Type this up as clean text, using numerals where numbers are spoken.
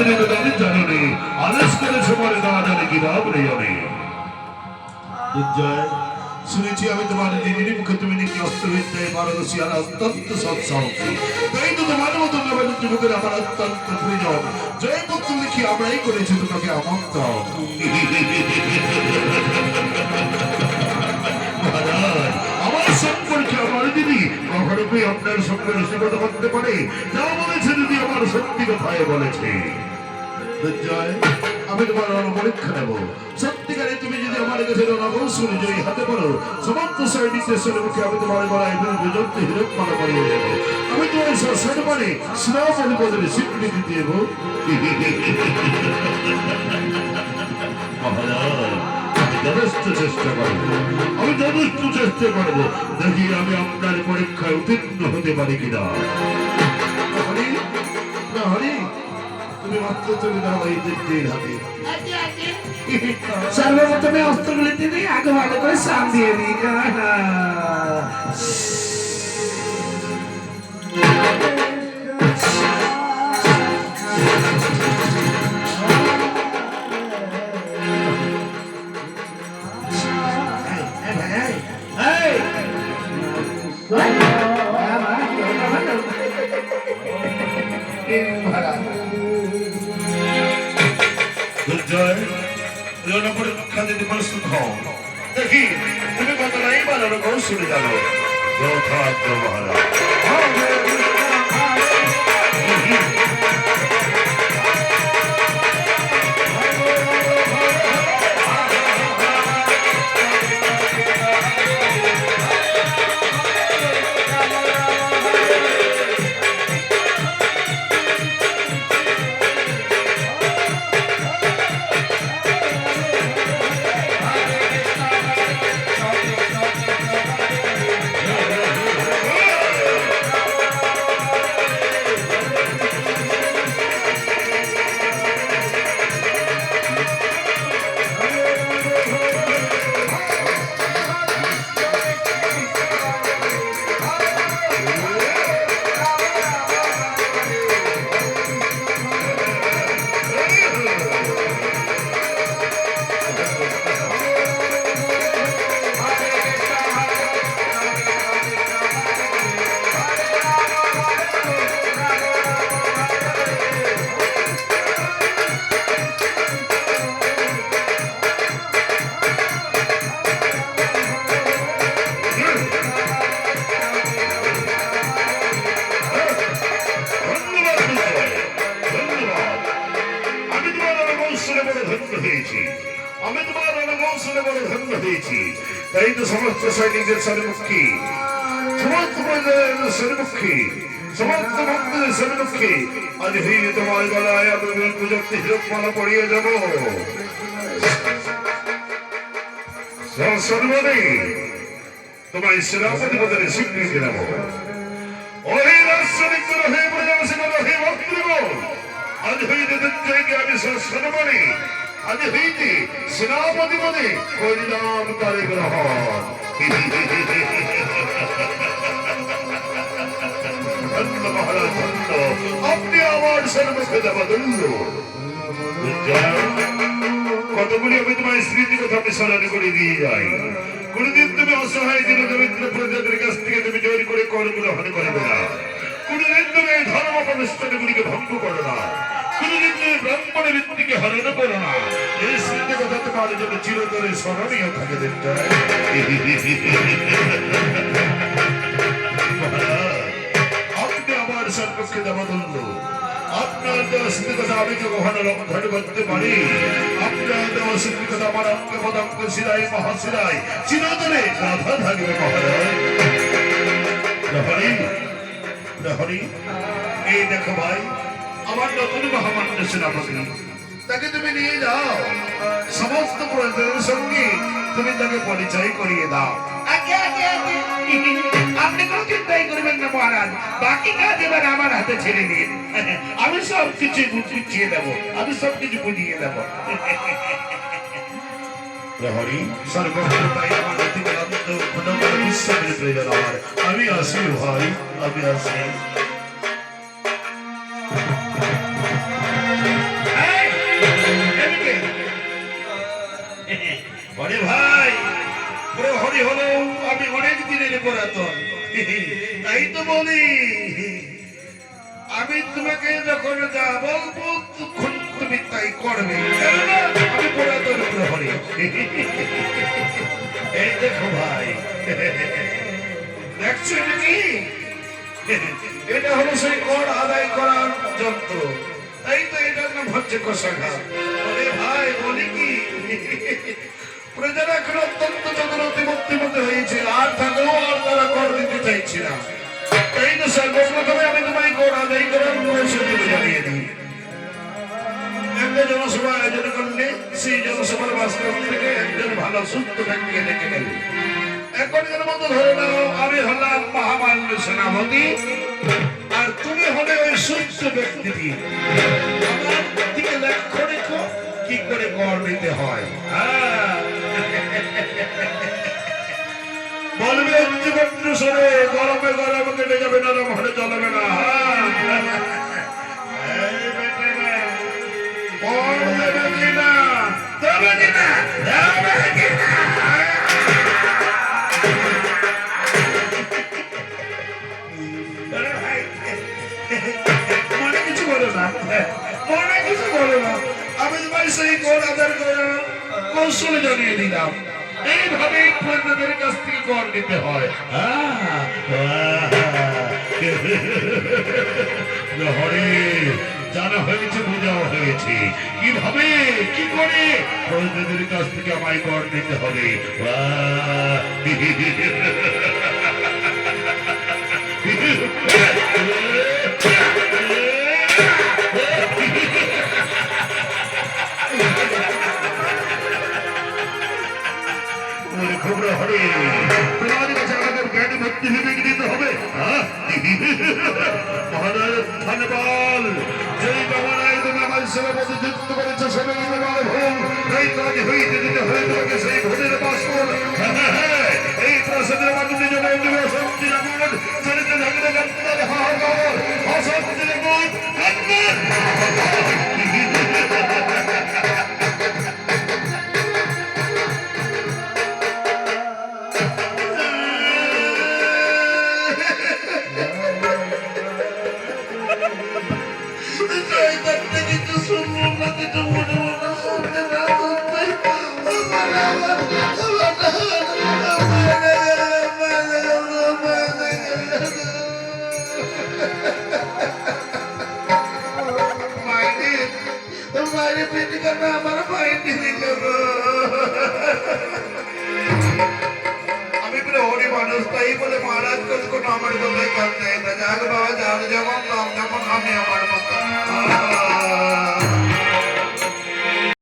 নিবেদন জাননে আদেশ করেছে বলে না জানে কি ভাব রে জানে জয় শুনেছি আমি তোমার দিদির মুখে তুমি নাকি অস্ত্রবিদ্যায় পারদর্শী আর অত্যন্ত সৎসাহসী তাই তো তোমার মতো নবায়ন যুবকের আমার অত্যন্ত প্রিয়জন জয় পুত্র লিখি আমরাই করেছি তোমাকে আমন্ত্রণ মহারাজ আমার সম্পর্কে আমার দিদি কখনো কি আপনার সঙ্গে রসিকতা করতে পারে যা বলেছে যদি আমার সত্যি কথায় বলেছে জয় আমি তোমার পরীক্ষা নেব সত্যিকারে তুমি যদি আমার কাছে রণকৌশল জয়ী হাতে পারো সমস্ত সৈনিকদের মুখে আমি তোমার গলায় বিজন্ত হীরকমালা পরিয়ে দেব আমি তোমার সম্মানে সেনাপতি পদের স্বীকৃতি দেব যথেষ্ট চেষ্টা করবো আমি যথেষ্ট চেষ্টা করবো দেখি আমি আপনার পরীক্ষায় উত্তীর্ণ হতে পারি কিনা হরি না হরি তুমি মাত্র চলে যাও এই দিকটির হাতে সর্বপ্রথমে অস্ত্রগুলি দিয়ে আগে ভালো করে সাম দিয়ে দিই পরীক্ষা দিতে প্রস্তুত হও দেখি তুমি কত নাই বানানো কৌশলে জানো যথার্থ মহারাজ আমি তোমার রণকৌশলে বড় ধন্য হয়েছি তাই তো সমস্ত সৈনিকদের সন্মুখী সমস্ত সন্মুখী সমস্ত ভক্তদের সন্মুখী আজ হয়ে তোমার গলায় আমি প্রযুক্তি হীরকমালা পড়িয়ে যাব সর্বদে তোমার সেনাপতি পদের স্বীকৃতি নেব ওই রাষ্ট্রিক হে প্রজাবসিক হে ভক্তৃগণ আজ হইতে দুর্জয়কে আমি সম্মানে আজ হইতে সেনাপতি পদে করিলাম তারে গ্রহণ ধন্য মহারাজ ধন্য আপনি আমার সর্বস্ব দেবা ধন্য কতগুলি আমি তোমার স্মৃতি কথা আমি স্মরণ করে দিয়ে যাই কোনদিন তুমি অসহায় দিন দরিদ্র প্রজাদের কাছ থেকে তুমি জোর করে কর গ্রহণ করবে না কোনদিন তুমি ধর্ম প্রতিষ্ঠানগুলিকে ভঙ্গ করো না কোনদিন তুমি ব্রাহ্মণের ভিত্তিকে হরণ করো না এই স্মৃতি কথা তোমার জন্য চিরতরে স্মরণীয় থাকে আপনি আমার সর্বক্ষে দেবা ধন্য আপনার দেওয়া স্মৃতি কথা আমি যে কখনো লঙ্ঘন করতে পারি আপনার দেওয়া স্মৃতি কথা আমার অঙ্গ পদাঙ্গ শিরায় মহাশিরায় চিরতরে বাধা থাকবে মহারাজ এই দেখো ভাই আমার নতুন মহামান্য সেনাপতি তাকে তুমি নিয়ে যাও সমস্ত প্রজাদের সঙ্গে তুমি তাকে পরিচয় করিয়ে দাও আপনি কোনো চিন্তাই করবেন না মহারাজ বাকি কাজ এবার আমার হাতে ছেড়ে দিন আমি সব কিছু বুঝিয়ে দেবো আমি সব কিছু বুঝিয়ে দেবো প্রহরী সর্বপ্রতাই আমার অতিক্রান্ত ক্ষণকাল বিশ্রামের প্রয়োজন আমার আমি আসি ভাই আমি আসি আরে ভাই, ওরে হরি হলো আমি অনেক দিনের পুরাতন। তাই তো বলি, আমি তোমাকে যখন যা বলবো তখন তুমি তাই করবে, কেননা আমি পুরাতন প্রহরী। এই দেখো ভাই, দেখছো এটা কি? এটা হলো সেই কর আদায় করার যন্ত্র। তাই তো এটার নাম হচ্ছে কোষাগার। আরে ভাই বলি কি, প্রজারা এখন অত্যন্ত জগরতি বুদ্ধিমতী হয়েছে, আর থাকলেও আর তারা কর দিতে চাইছে না। এই তো সর্বপ্রথমে আমি তোমায় কর আদায় করার কৌশল জানিয়ে দিই। একটা জনসভা আয়োজন করলে সেই জনসভার বাস্তব থেকে একজন ভালো সুস্থ ব্যক্তিকে ডেকে নেবে। এখন এর মতো ধরে নাও আমি হলাম মহামান্য সেনাপতি, আর তুমি হলে ওই সুস্থ ব্যক্তিটি। আমার দিকে লক্ষ্য রেখো কি করে কর নিতে হয়। বলবে জীবন সরে গরমে গরমে কেটে যাবে, নরম হলে চলবে না। মনে কিছু বলো না, মনে কিছু বলো না, আমি তোমার সেই কর আদায় করার কৌশল জানিয়ে দিলাম। এইভাবে প্রজাদের কাছ থেকে কর নিতে হয়। হরে জানা হয়েছে, বোঝাও হয়েছে কিভাবে কি করে প্রজাদের কাছ থেকে আমায় কর নিতে হবে। হরে তোমার কাছে আমাদের জ্ঞানী ভক্তি বিবেক দিতে হবে। মহারাজ ধন্যবাদ, যেই কামনায় তুমি আমার সেবা পথে যুক্ত করেছো সেবা তোমার ভুল, এই কাজ হইতে দিতে হয়ে তোমাকে সেই ভুলের বাসন। এই প্রসাদের মাধ্যমে যেন শক্তি রাখুন, চরিত্র থাকলে গন্তর হাহাকার অশক্তি রাখুন। আমি বলে হরি মানুষ, তাই বলে মহারাজ কোনো আমার কথাই কান দেয় না। যাক বাবা, যার যেমন নাম যেমন আমি আমার